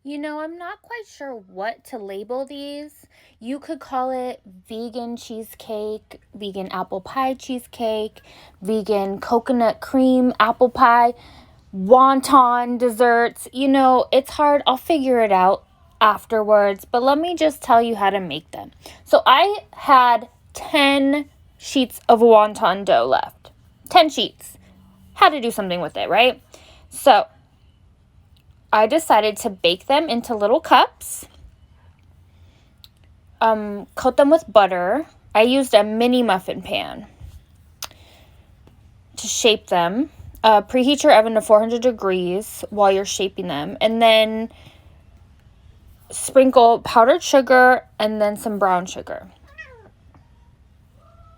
You know, I'm not quite sure what to label these. You could call it vegan cheesecake, vegan apple pie cheesecake, vegan coconut cream apple pie, wonton desserts. You know, it's hard. I'll figure it out afterwards, but let me just tell you how to make them. So I had 10 sheets of wonton dough left. 10 sheets. Had to do something with it, right? So I decided to bake them into little cups, coat them with butter. I used a mini muffin pan to shape them. Preheat your oven to 400 degrees while you're shaping them, and then sprinkle powdered sugar and then some brown sugar.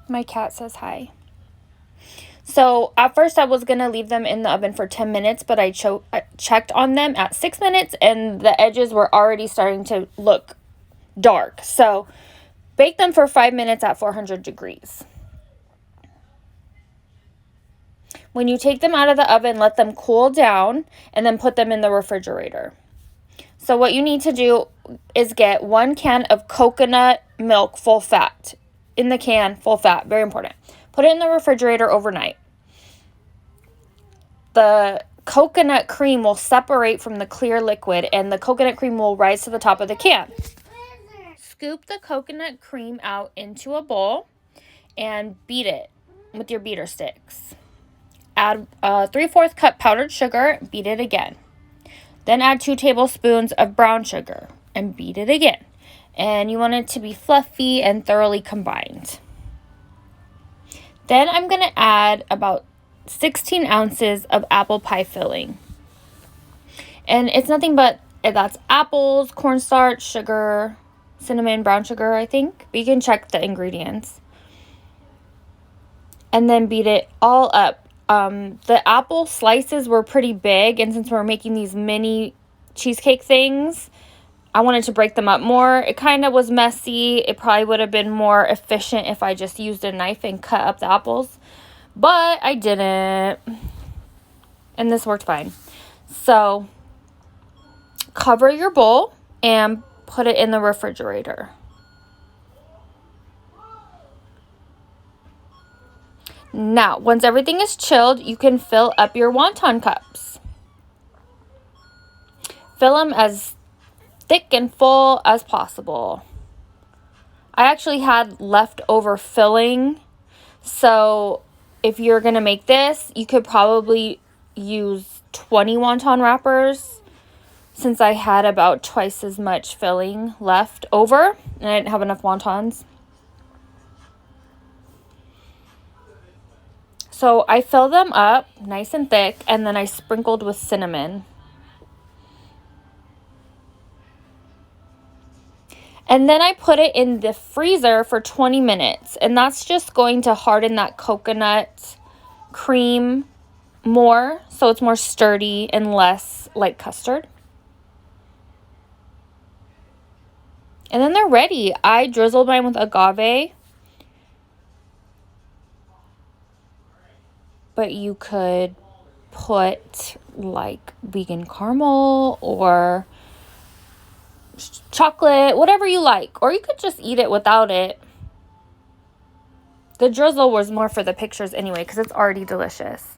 My cat says hi. So at first I was going to leave them in the oven for 10 minutes, but I checked on them at 6 minutes and the edges were already starting to look dark. So bake them for 5 minutes at 400 degrees. When you take them out of the oven, let them cool down and then put them in the refrigerator. So what you need to do is get 1 can of coconut milk full fat. In the can, full fat, very important. Put it in the refrigerator overnight. The coconut cream will separate from the clear liquid and the coconut cream will rise to the top of the can. Scoop the coconut cream out into a bowl and beat it with your beater sticks. Add a 3/4 cup powdered sugar, beat it again. Then add 2 tablespoons of brown sugar and beat it again. And you want it to be fluffy and thoroughly combined. Then I'm going to add about 16 ounces of apple pie filling. And it's nothing but, that's apples, cornstarch, sugar, cinnamon, brown sugar, I think. But you can check the ingredients. And then beat it all up. The apple slices were pretty big, and since we're making these mini cheesecake things, I wanted to break them up more. It kind of was messy. It probably would have been more efficient if I just used a knife and cut up the apples. But I didn't. And this worked fine. So cover your bowl and put it in the refrigerator. Now, once everything is chilled, you can fill up your wonton cups. Fill them as thick and full as possible. I actually had leftover filling, so if you're going to make this, you could probably use 20 wonton wrappers since I had about twice as much filling left over and I didn't have enough wontons. So I fill them up nice and thick and then I sprinkled with cinnamon. And then I put it in the freezer for 20 minutes. And that's just going to harden that coconut cream more. So it's more sturdy and less like custard. And then they're ready. I drizzled mine with agave. But you could put like vegan caramel or chocolate, whatever you like, or you could just eat it without it. The drizzle was more for the pictures anyway because it's already delicious.